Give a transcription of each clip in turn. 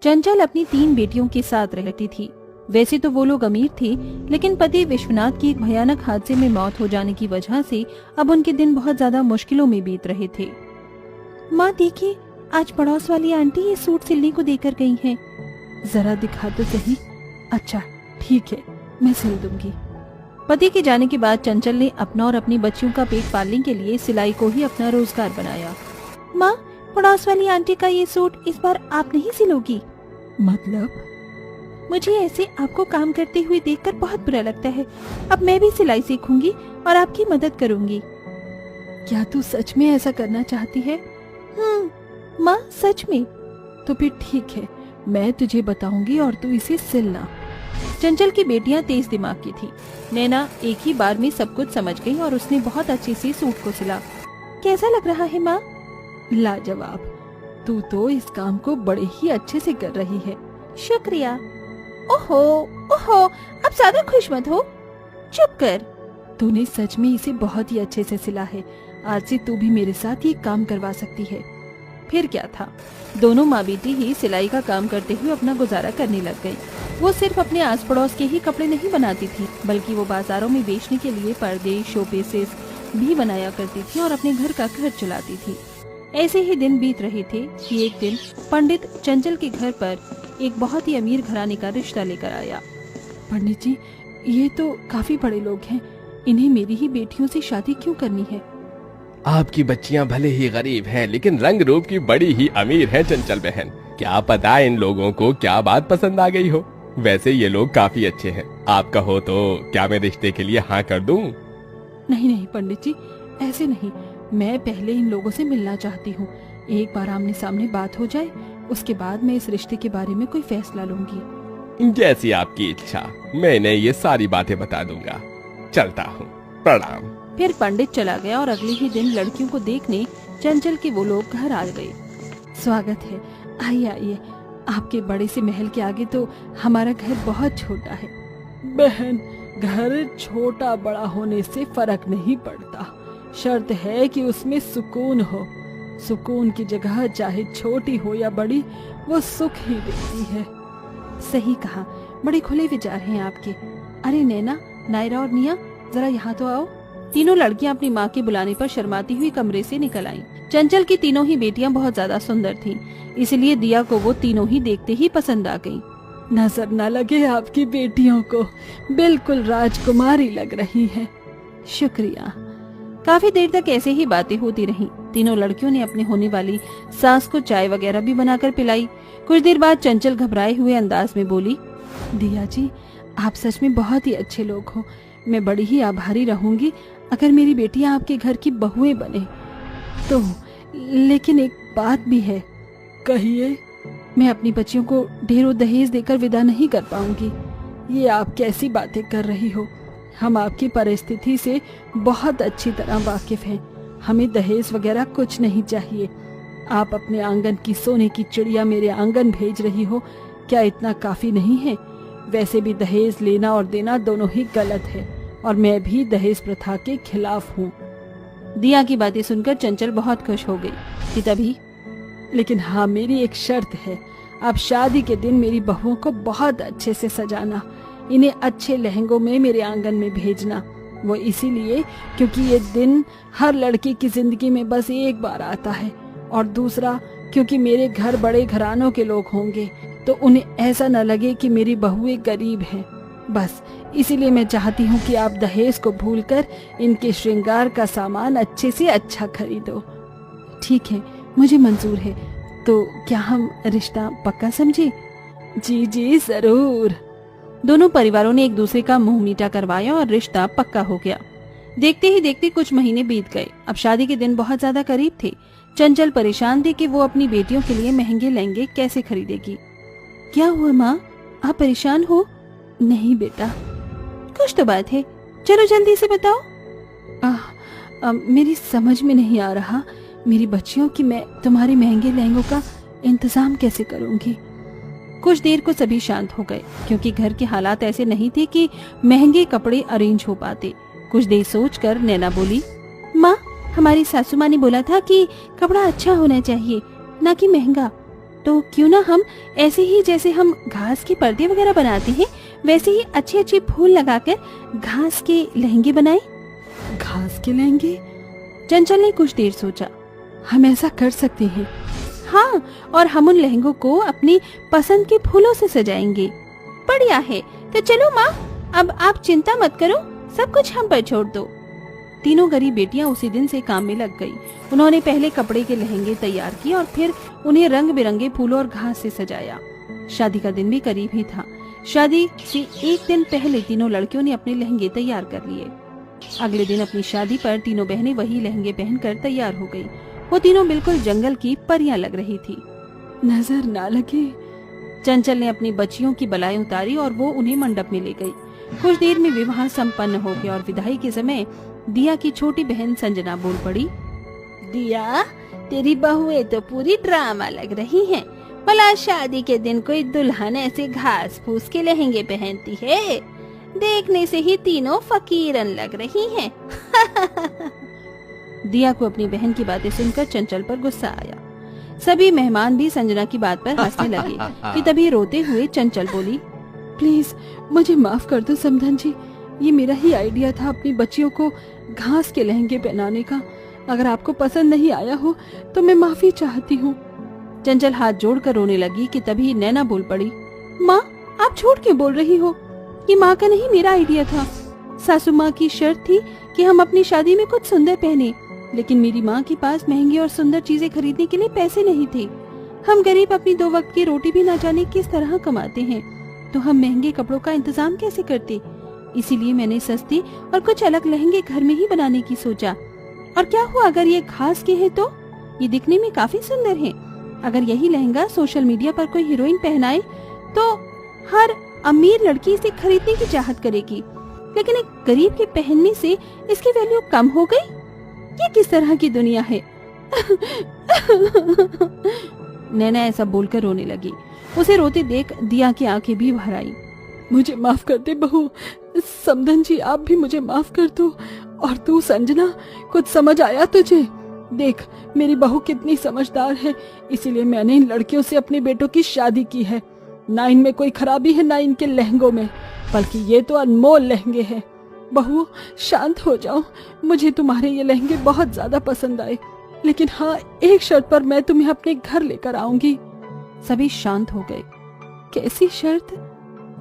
चंचल अपनी 3 बेटियों के साथ रहती थी। वैसे तो वो लोग अमीर थे, लेकिन पति विश्वनाथ की एक भयानक हादसे में मौत हो जाने की वजह से अब उनके दिन बहुत ज्यादा मुश्किलों में बीत रहे थे। माँ देखिए, आज पड़ोस वाली आंटी ये सूट सिलने को देकर गई हैं। जरा दिखा तो सही। अच्छा ठीक है, मैं सिल दूंगी। पति के जाने के बाद चंचल ने अपना और अपनी बच्चियों का पेट पालने के लिए सिलाई को ही अपना रोजगार बनाया। माँ, पड़ोस वाली आंटी का ये सूट इस बार आप नहीं सिलोगी? मतलब? मुझे ऐसे आपको काम करते हुए देखकर बहुत बुरा लगता है। अब मैं भी सिलाई सीखूंगी और आपकी मदद करूंगी। क्या तू सच में ऐसा करना चाहती है? माँ सच में। तो फिर ठीक है, मैं तुझे बताऊंगी और तू इसे सिलना। चंचल की बेटियां तेज दिमाग की थी। नैना एक ही बार में सब कुछ समझ गई और उसने बहुत अच्छे से सूट को सिला। कैसा लग रहा है माँ? लाजवाब। तू तो इस काम को बड़े ही अच्छे से कर रही है। शुक्रिया। ओहो ओहो, अब ज्यादा खुश मत हो। चुप कर। तूने सच में इसे बहुत ही अच्छे से सिला है। आज से तू भी मेरे साथ ये काम करवा सकती है। फिर क्या था, दोनों माँ बेटी ही सिलाई का काम करते हुए अपना गुजारा करने लग गई। वो सिर्फ अपने आस पड़ोस के ही कपड़े नहीं बनाती थी, बल्कि वो बाजारों में बेचने के लिए पर्दे, शोपीसेस भी बनाया करती थी और अपने घर का खर्च चलाती थी। ऐसे ही दिन बीत रहे थे कि एक दिन पंडित चंचल के घर पर एक बहुत ही अमीर घराने का रिश्ता लेकर आया। पंडित जी, ये तो काफी बड़े लोग हैं, इन्हें मेरी ही बेटियों से शादी क्यों करनी है? आपकी बच्चियां भले ही गरीब हैं, लेकिन रंग रूप की बड़ी ही अमीर हैं चंचल बहन। क्या पता इन लोगों को क्या बात पसंद आ गई हो। वैसे ये लोग काफी अच्छे हैं। आप कहो तो क्या मैं रिश्ते के लिए हाँ कर दूं? नहीं नहीं पंडित जी, ऐसे नहीं। मैं पहले इन लोगों से मिलना चाहती हूँ। एक बार आमने सामने बात हो जाए, उसके बाद मैं इस रिश्ते के बारे में कोई फैसला लूंगी। जैसी आपकी इच्छा, मैं इन्हें ये सारी बातें बता दूंगा। चलता हूँ, प्रणाम। फिर पंडित चला गया और अगले ही दिन लड़कियों को देखने चंचल के वो लोग घर आ गए। स्वागत है, आइए आइए। आपके बड़े से महल के आगे तो हमारा घर बहुत छोटा है। बहन, घर छोटा बड़ा होने से फर्क नहीं पड़ता, शर्त है कि उसमें सुकून हो। सुकून की जगह चाहे छोटी हो या बड़ी, वो सुख ही देती है। सही कहा, बड़े खुले विचार हैं आपके। अरे नैना, नायरा और निया, जरा यहाँ तो आओ। तीनों लड़कियां अपनी माँ के बुलाने पर शर्माती हुई कमरे से निकल आईं। चंचल की तीनों ही बेटियां बहुत ज्यादा सुंदर थीं, इसलिए दिया को वो तीनों ही देखते ही पसंद आ गईं। नजर न लगे आपकी बेटियों को, बिल्कुल राजकुमारी लग रही हैं। शुक्रिया। काफी देर तक ऐसे ही बातें होती रहीं। तीनों लड़कियों ने अपने होने वाली सास को चाय वगैरह भी बनाकर पिलाई। कुछ देर बाद चंचल घबराए हुए अंदाज में बोली, दिया जी, आप सच में बहुत ही अच्छे लोग हो। मैं बड़ी ही आभारी रहूंगी अगर मेरी बेटियां आपके घर की बहुएं बने तो। लेकिन एक बात भी है। कहिए। मैं अपनी बच्चियों को ढेरों दहेज देकर विदा नहीं कर पाऊंगी। ये आप कैसी बातें कर रही हो? हम आपकी परिस्थिति से बहुत अच्छी तरह वाकिफ हैं। हमें दहेज वगैरह कुछ नहीं चाहिए। आप अपने आंगन की सोने की चिड़िया मेरे आंगन भेज रही हो, क्या इतना काफी नहीं है? वैसे भी दहेज लेना और देना दोनों ही गलत है और मैं भी दहेज प्रथा के खिलाफ हूँ। दिया की बातें सुनकर चंचल बहुत खुश हो गई कि तभी, लेकिन हाँ, मेरी एक शर्त है। आप शादी के दिन मेरी बहुओं को बहुत अच्छे से सजाना, इन्हें अच्छे लहंगों में मेरे आंगन में भेजना। वो इसीलिए क्योंकि ये दिन हर लड़की की जिंदगी में बस एक बार आता है, और दूसरा क्योंकि मेरे घर बड़े घरानों के लोग होंगे तो उन्हें ऐसा न लगे कि मेरी बहुएं गरीब हैं। बस इसीलिए मैं चाहती हूँ कि आप दहेज को भूलकर इनके श्रृंगार का सामान अच्छे से अच्छा खरीदो। ठीक है, मुझे मंजूर है। तो क्या हम रिश्ता पक्का समझे? जी जी जरूर। दोनों परिवारों ने एक दूसरे का मुंह मीठा करवाया और रिश्ता पक्का हो गया। देखते ही देखते कुछ महीने बीत गए। अब शादी के दिन बहुत ज्यादा करीब थे। चंचल परेशान थी कि वो अपनी बेटियों के लिए महंगे लहंगे कैसे खरीदेगी। क्या हुआ माँ, आप परेशान हो? नहीं बेटा, कुछ तो बात है, चलो जल्दी से बताओ। मेरी समझ में नहीं आ रहा मेरी बच्चियों की मैं तुम्हारे महंगे लहंगों का इंतजाम कैसे करूंगी। कुछ देर को सभी शांत हो गए क्योंकि घर के हालात ऐसे नहीं थे कि महंगे कपड़े अरेंज हो पाते। कुछ देर सोचकर नैना बोली, माँ, हमारी सासू माँ ने बोला था कि कपड़ा अच्छा होना चाहिए, ना कि महंगा। तो क्यों ना हम ऐसे ही जैसे हम घास के पर्दे वगैरह बनाते हैं वैसे ही अच्छे अच्छे फूल लगाकर घास के लहंगे बनाएं। घास के लहंगे? चंचल ने कुछ देर सोचा। हम ऐसा कर सकते हैं। हाँ, और हम उन लहंगों को अपनी पसंद के फूलों से सजाएंगे। बढ़िया है, तो चलो माँ, अब आप चिंता मत करो, सब कुछ हम पर छोड़ दो। तीनों गरीब बेटियां उसी दिन से काम में लग गई। उन्होंने पहले कपड़े के लहंगे तैयार किए और फिर उन्हें रंग बिरंगे फूलों और घास से सजाया। शादी का दिन भी करीब ही था। शादी से एक दिन पहले तीनों लड़कियों ने अपने लहंगे तैयार कर लिए। अगले दिन अपनी शादी पर तीनों बहनें वही लहंगे पहनकर तैयार हो गई। वो तीनों बिल्कुल जंगल की परियां लग रही थी। नजर ना लगे। चंचल ने अपनी बच्चियों की बलाएं उतारी और वो उन्हें मंडप में ले गई। कुछ देर में विवाह संपन्न हो गया और विदाई के समय दिया की छोटी बहन संजना बोल पड़ी। दिया, तेरी बहुएं तो पूरी ड्रामा लग रही हैं। भला शादी के दिन कोई दुल्हन ऐसे घास फूस के लहंगे पहनती है? देखने से ही तीनों फकीरन लग रही हैं। दिया को अपनी बहन की बातें सुनकर चंचल पर गुस्सा आया। सभी मेहमान भी संजना की बात पर हंसने लगे कि तभी रोते हुए चंचल बोली, प्लीज मुझे माफ कर दो समधन जी, ये मेरा ही आइडिया था अपनी बच्चियों को घास के लहंगे पहनाने का। अगर आपको पसंद नहीं आया हो तो मैं माफी चाहती हूँ। चंचल हाथ जोड़कर रोने लगी कि तभी नैना बोल पड़ी, माँ, आप झूठ क्यों बोल रही हो? ये माँ का नहीं, मेरा आइडिया था। सासू माँ की शर्त थी कि हम अपनी शादी में कुछ सुंदर पहने, लेकिन मेरी माँ के पास महंगी और सुंदर चीजें खरीदने के लिए पैसे नहीं थे। हम गरीब अपनी 2 वक्त की रोटी भी न जाने किस तरह कमाते हैं, तो हम महंगे कपड़ों का इंतजाम कैसे करते? इसीलिए मैंने सस्ते और कुछ अलग लहंगे घर में ही बनाने की सोचा। और क्या हुआ अगर ये घास के हैं तो? ये दिखने में काफी सुंदर हैं। अगर यही लहंगा सोशल मीडिया पर कोई हीरोइन पहनाए तो हर अमीर लड़की इसे खरीदने की चाहत करेगी, लेकिन एक गरीब के पहनने से इसकी वैल्यू कम हो गई। ये किस तरह की दुनिया है? नैना ऐसा बोलकर रोने लगी। उसे रोते देख दिया की आंखें भी भर आई। मुझे माफ कर दे बहू। समधन जी, आप भी मुझे माफ कर दो। और तू संजना, कुछ समझ आया तुझे? देख, मेरी बहू कितनी समझदार है, इसीलिए मैंने इन लड़कियों से अपने बेटों की शादी की है। ना इनमें कोई खराबी है ना इनके लहंगों में, बल्कि ये तो अनमोल लहंगे हैं। बहू, शांत हो जाओ। मुझे तुम्हारे ये लहंगे बहुत ज्यादा पसंद आए, लेकिन हाँ, एक शर्त पर मैं तुम्हें अपने घर लेकर आऊंगी। सभी शांत हो गए। कैसी शर्त?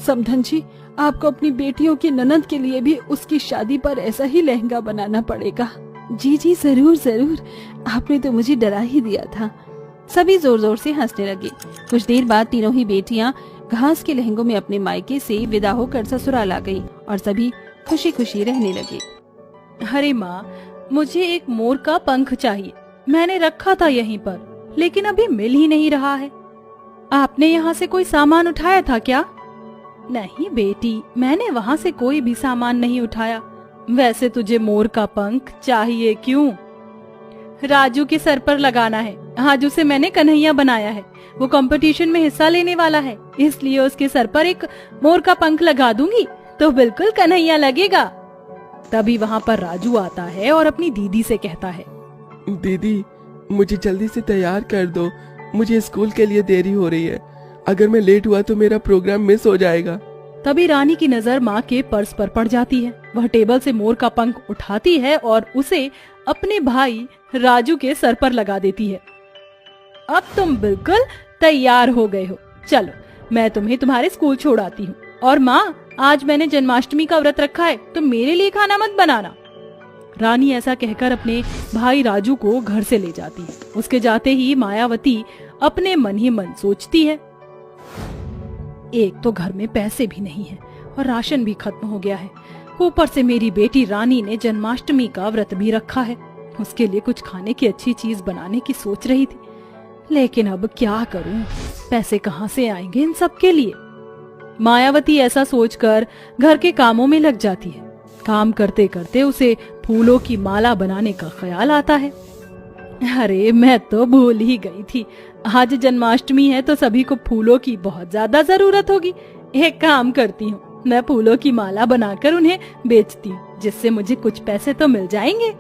समधन जी, आपको अपनी बेटियों की ननद के लिए भी उसकी शादी पर ऐसा ही लहंगा बनाना पड़ेगा। जी जी, जरूर जरूर, आपने तो मुझे डरा ही दिया था। सभी जोर जोर से हंसने लगे। कुछ देर बाद तीनों ही बेटियां घास के लहंगों में अपने मायके से विदा होकर ससुराल आ गई और सभी खुशी खुशी रहने लगे। अरे माँ, मुझे एक मोर का पंख चाहिए। मैंने रखा था यहीं पर, लेकिन अभी मिल ही नहीं रहा है। आपने यहाँ से कोई सामान उठाया था क्या? नहीं बेटी, मैंने वहाँ से कोई भी सामान नहीं उठाया। वैसे तुझे मोर का पंख चाहिए क्यों? राजू के सर पर लगाना है। आज उसे मैंने कन्हैया बनाया है। वो कंपटीशन में हिस्सा लेने वाला है, इसलिए उसके सर पर एक मोर का पंख लगा दूंगी तो बिल्कुल कन्हैया लगेगा। तभी वहाँ पर राजू आता है और अपनी दीदी से कहता है, दीदी, मुझे जल्दी से तैयार कर दो, मुझे स्कूल के लिए देरी हो रही है। अगर मैं लेट हुआ तो मेरा प्रोग्राम मिस हो जाएगा। तभी रानी की नजर माँ के पर्स पर पड़ जाती है। वह टेबल से मोर का पंख उठाती है और उसे अपने भाई राजू के सर पर लगा देती है। अब तुम बिल्कुल तैयार हो गए हो। चलो, मैं तुम्हें तुम्हारे स्कूल छोड़ आती हूँ। और माँ, आज मैंने जन्माष्टमी का व्रत रखा है, तो मेरे लिए खाना मत बनाना। रानी ऐसा कहकर अपने भाई राजू को घर से ले जाती है। उसके जाते ही मायावती अपने मन ही मन सोचती है, एक तो घर में पैसे भी नहीं है और राशन भी खत्म हो गया है, ऊपर से मेरी बेटी रानी ने जन्माष्टमी का व्रत भी रखा है। उसके लिए कुछ खाने की अच्छी चीज बनाने की सोच रही थी, लेकिन अब क्या करूं? पैसे कहाँ से आएंगे इन सब के लिए? मायावती ऐसा सोचकर घर के कामों में लग जाती है। काम करते करते उसे फूलों की माला बनाने का ख्याल आता है। अरे, मैं तो भूल ही गई थी, आज जन्माष्टमी है तो सभी को फूलों की बहुत ज्यादा जरूरत होगी। एक काम करती हूँ, मैं फूलों की माला बनाकर उन्हें बेचती हूँ, जिससे मुझे कुछ पैसे तो मिल जाएंगे।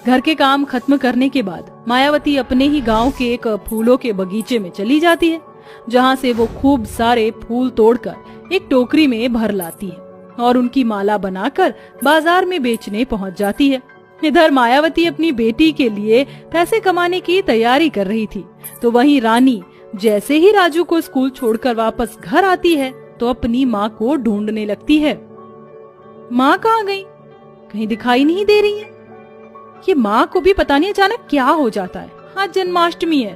घर के काम खत्म करने के बाद मायावती अपने ही गांव के एक फूलों के बगीचे में चली जाती है, जहां से वो खूब सारे फूल तोड़कर एक टोकरी में भर लाती है और उनकी माला बनाकर बाजार में बेचने पहुंच जाती है। इधर मायावती अपनी बेटी के लिए पैसे कमाने की तैयारी कर रही थी, तो वहीं रानी जैसे ही राजू को स्कूल छोड़कर वापस घर आती है तो अपनी माँ को ढूंढने लगती है। माँ कहाँ गई? कहीं दिखाई नहीं दे रही है। ये माँ को भी पता नहीं अचानक क्या हो जाता है। आज जन्माष्टमी है,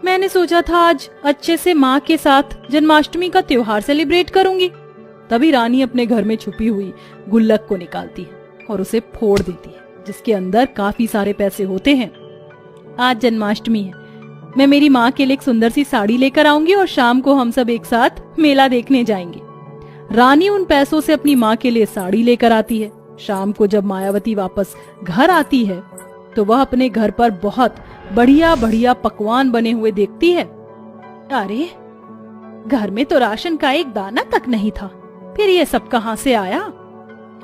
मैंने सोचा था आज अच्छे से माँ के साथ जन्माष्टमी का त्योहार सेलिब्रेट करूंगी। तभी रानी अपने घर में छुपी हुई गुल्लक को निकालती है और उसे फोड़ देती है, जिसके अंदर काफी सारे पैसे होते हैं। आज जन्माष्टमी है, मैं मेरी माँ के लिए एक सुंदर सी साड़ी लेकर आऊंगी और शाम को हम सब एक साथ मेला देखने जाएंगे। रानी उन पैसों से अपनी माँ के लिए साड़ी लेकर आती है। शाम को जब मायावती वापस घर आती है तो वह अपने घर पर बहुत बढ़िया बढ़िया पकवान बने हुए देखती है। अरे, घर में तो राशन का एक दाना तक नहीं था, फिर ये सब कहाँ से आया?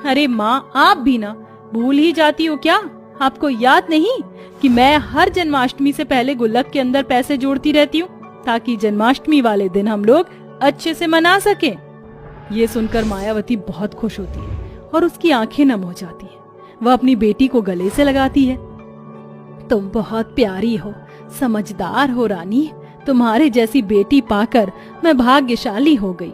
अरे माँ, आप भी ना भूल ही जाती हो क्या? आपको याद नहीं कि मैं हर जन्माष्टमी से पहले गुल्लक के अंदर पैसे जोड़ती रहती हूँ ताकि जन्माष्टमी वाले दिन हम लोग अच्छे से मना सकें। ये सुनकर मायावती बहुत खुश होती है और उसकी आंखें नम हो जाती है। वह अपनी बेटी को गले से लगाती है। तुम बहुत प्यारी हो, समझदार हो रानी। तुम्हारे जैसी बेटी पाकर मैं भाग्यशाली हो गई।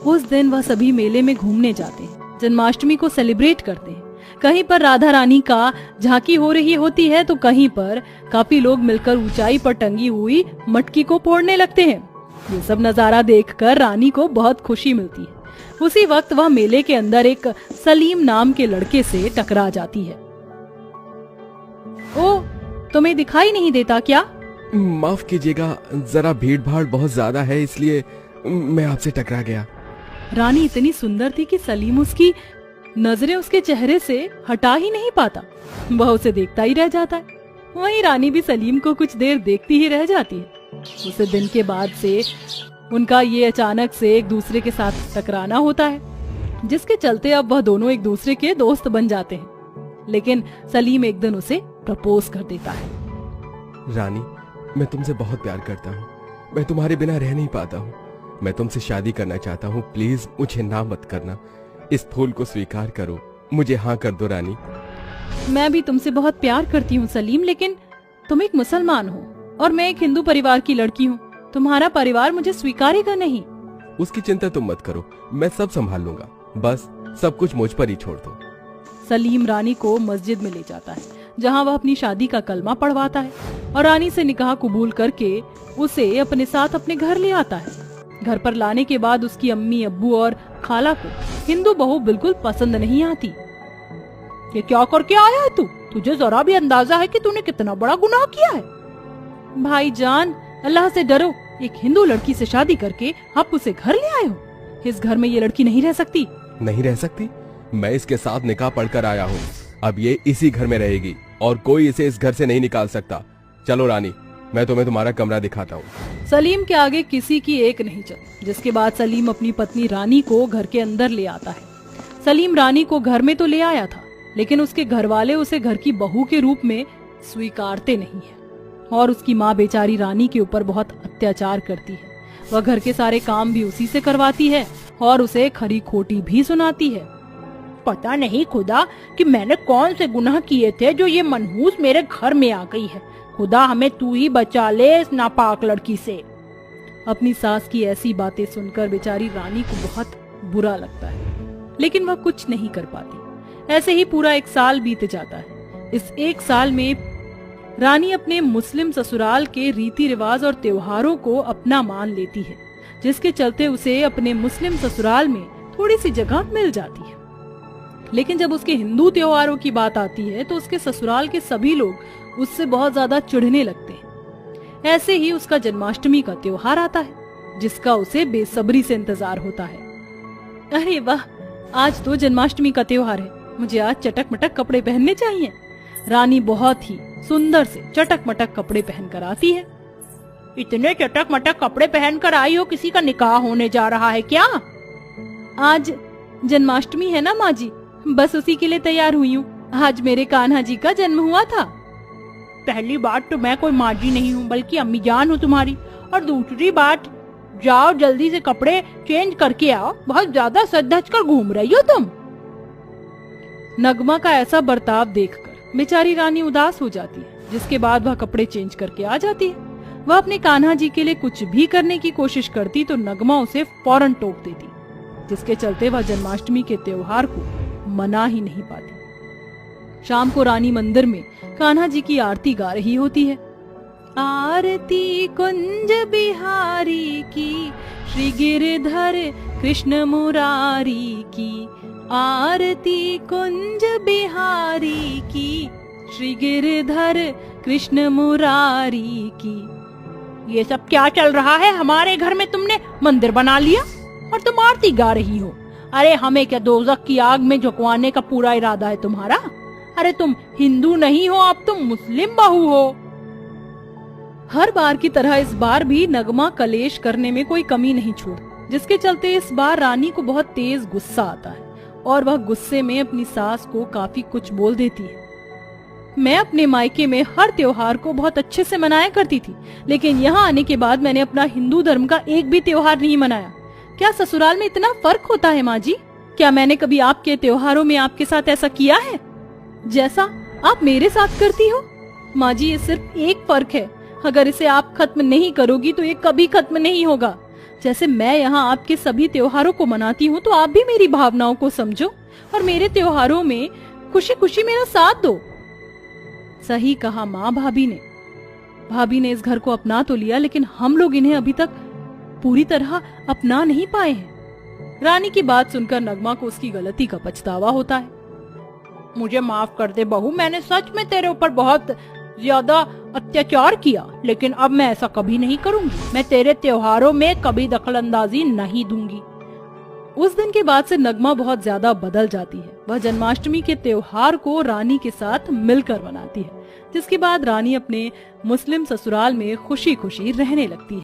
उस दिन वह सभी मेले में घूमने जाते हैं, जन्माष्टमी को सेलिब्रेट करते हैं। कहीं पर राधा रानी का झांकी हो रही होती है तो कहीं पर काफी लोग मिलकर ऊंचाई पर टंगी हुई मटकी को फोड़ने लगते हैं। ये सब नजारा देखकर रानी को बहुत खुशी मिलती है। उसी वक्त वह मेले के अंदर एक सलीम नाम के लड़के से टकरा जाती है। ओ, तुम्हें दिखाई नहीं देता क्या? माफ कीजिएगा, जरा भीड़ भाड़ बहुत ज्यादा है, इसलिए मैं आपसे टकरा गया। रानी इतनी सुंदर थी कि सलीम उसकी नजरें उसके चेहरे से हटा ही नहीं पाता। वह उसे देखता ही रह जाता है। वहीं रानी भी सलीम को कुछ देर देखती ही रह जाती है। उस दिन के बाद से उनका ये अचानक से एक दूसरे के साथ टकराना होता है, जिसके चलते अब वह दोनों एक दूसरे के दोस्त बन जाते हैं। लेकिन सलीम एक दिन उसे प्रपोज कर देता है। रानी, मैं तुमसे बहुत प्यार करता हूँ। मैं तुम्हारे बिना रह नहीं पाता हूँ। मैं तुमसे शादी करना चाहता हूँ। प्लीज मुझे ना मत करना। इस फूल को स्वीकार करो। मुझे हाँ कर दो रानी। मैं भी तुमसे बहुत प्यार करती हूँ सलीम, लेकिन तुम एक मुसलमान हो और मैं एक हिंदू परिवार की लड़की हूँ। तुम्हारा परिवार मुझे स्वीकारेगा नहीं। उसकी चिंता तुम मत करो, मैं सब संभाल लूंगा। बस सब कुछ मुझ पर ही छोड़ दो। सलीम रानी को मस्जिद में ले जाता है, जहाँ वह अपनी शादी का कलमा पढ़वाता है और रानी से निकाह कबूल करके उसे अपने साथ अपने घर ले आता है। घर पर लाने के बाद उसकी अम्मी, अब्बू और खाला को हिंदू बहू बिल्कुल पसंद नहीं आती। ये क्या करके आया है तू? तुझे जरा भी अंदाजा है कि तूने कितना बड़ा गुनाह किया है? भाईजान, अल्लाह से डरो। एक हिंदू लड़की से शादी करके आप उसे घर ले आए हो। इस घर में ये लड़की नहीं रह सकती। नहीं रह सकती? मैं इसके साथ निकाह पढ़कर आया हूँ। अब ये इसी घर में रहेगी और कोई इसे इस घर से नहीं निकाल सकता। चलो रानी, मैं तुम्हें तुम्हारा कमरा दिखाता हूँ। सलीम के आगे किसी की एक नहीं चलती, जिसके बाद सलीम अपनी पत्नी रानी को घर के अंदर ले आता है। सलीम रानी को घर में तो ले आया था, लेकिन उसके घर वाले उसे घर की बहू के रूप में स्वीकारते नहीं है और उसकी माँ बेचारी रानी के ऊपर बहुत अत्याचार करती है। वह घर के सारे काम भी उसी से करवाती है और उसे खरी खोटी भी सुनाती है। पता नहीं खुदा कि मैंने कौन से गुनाह किए थे जो ये मनहूस मेरे घर में आ गई है। खुदा, हमें तू ही बचा ले इस नापाक लड़की से। अपनी सास की ऐसी बातें सुनकर बेचारी रानी को बहुत बुरा लगता है, लेकिन वह कुछ नहीं कर पाती। ऐसे ही पूरा 1 साल बीत जाता है। इस 1 साल में रानी अपने मुस्लिम ससुराल के रीति रिवाज और त्योहारों को अपना मान लेती है, जिसके चलते उसे अपने मुस्लिम ससुराल में थोड़ी सी जगह मिल जाती है। लेकिन जब उसके हिंदू त्योहारों की बात आती है तो उसके ससुराल के सभी लोग उससे बहुत ज्यादा चिढ़ने लगते हैं। ऐसे ही उसका जन्माष्टमी का त्योहार आता है, जिसका उसे बेसब्री से इंतजार होता है। अरे वाह, आज तो जन्माष्टमी का त्योहार है। मुझे आज चटक मटक कपड़े पहनने चाहिए। रानी बहुत ही सुंदर से चटक मटक कपड़े पहनकर आती है। इतने चटक मटक कपड़े पहनकर आई हो, किसी का निकाह होने जा रहा है क्या? आज जन्माष्टमी है ना माँ जी, बस उसी के लिए तैयार हुई हूँ। आज मेरे कान्हा जी का जन्म हुआ था। पहली बात तो मैं कोई माँ जी नहीं हूँ बल्कि अम्मी जान हूँ तुम्हारी, और दूसरी बात, जाओ जल्दी से कपड़े चेंज करके आओ, बहुत ज्यादा सज धज कर घूम रही हो तुम। नगमा का ऐसा बर्ताव देखकर बेचारी रानी उदास हो जाती है, जिसके बाद वह कपड़े चेंज करके आ जाती है। वह अपने कान्हा जी के लिए कुछ भी करने की कोशिश करती तो नगमा उसे फौरन टोक देती, जिसके चलते वह जन्माष्टमी के त्योहार को मना ही नहीं पाती। शाम को रानी मंदिर में कान्हा जी की आरती गा रही होती है। आरती कुंज बिहारी की, श्री गिरधर कृष्ण मुरारी की, आरती कुंज बिहारी की, श्री गिरधर कृष्ण मुरारी की। ये सब क्या चल रहा है? हमारे घर में तुमने मंदिर बना लिया और तुम आरती गा रही हो। अरे हमें क्या दोजख की आग में झुकवाने का पूरा इरादा है तुम्हारा? अरे तुम हिंदू नहीं हो, अब तुम मुस्लिम बहू हो। हर बार की तरह इस बार भी नगमा कलेश करने में कोई कमी नहीं छोड़ी, जिसके चलते इस बार रानी को बहुत तेज गुस्सा आता है और वह गुस्से में अपनी सास को काफी कुछ बोल देती है। मैं अपने मायके में हर त्योहार को बहुत अच्छे से मनाया करती थी, लेकिन यहाँ आने के बाद मैंने अपना हिंदू धर्म का एक भी त्योहार नहीं मनाया। क्या ससुराल में इतना फर्क होता है माँ जी? क्या मैंने कभी आपके त्योहारों में आपके साथ ऐसा किया है जैसा आप मेरे साथ करती हो? माँ जी, ये सिर्फ एक फर्क है, अगर इसे आप खत्म नहीं करोगी तो ये कभी खत्म नहीं होगा। जैसे मैं यहाँ आपके सभी त्योहारों को मनाती हूँ तो आप भी मेरी भावनाओं को समझो और मेरे त्योहारों में खुशी खुशी मेरा साथ दो। सही कहा माँ भाभी ने इस घर को अपना तो लिया, लेकिन हम लोग इन्हें अभी तक पूरी तरह अपना नहीं पाए हैं। रानी की बात सुनकर नगमा को उसकी गलती का पछतावा होता है। मुझे माफ कर दे बहू, मैंने सच में तेरे ऊपर बहुत ज्यादा अत्याचार किया, लेकिन अब मैं ऐसा कभी नहीं करूंगी। मैं तेरे त्योहारों में कभी दखलंदाजी नहीं दूंगी। उस दिन के बाद से नगमा बहुत ज्यादा बदल जाती है। वह जन्माष्टमी के त्योहार को रानी के साथ मिलकर मनाती है, जिसके बाद रानी अपने मुस्लिम ससुराल में खुशी खुशी रहने लगती है।